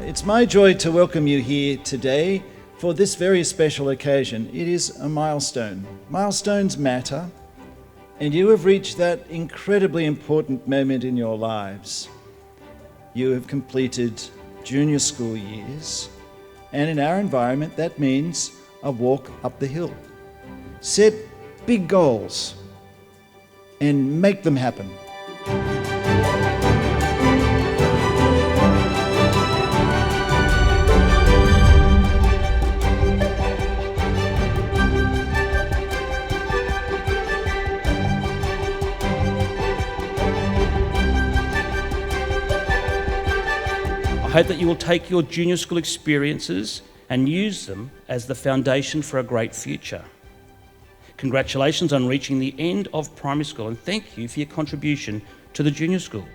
It's my joy to welcome you here today for this very special occasion. It is a milestone. Milestones matter, and you have reached that incredibly important moment in your lives. You have completed junior school years, and in our environment, that means a walk up the hill. Set big goals and make them happen. I hope that you will take your junior school experiences and use them as the foundation for a great future. Congratulations on reaching the end of primary school, and thank you for your contribution to the junior school.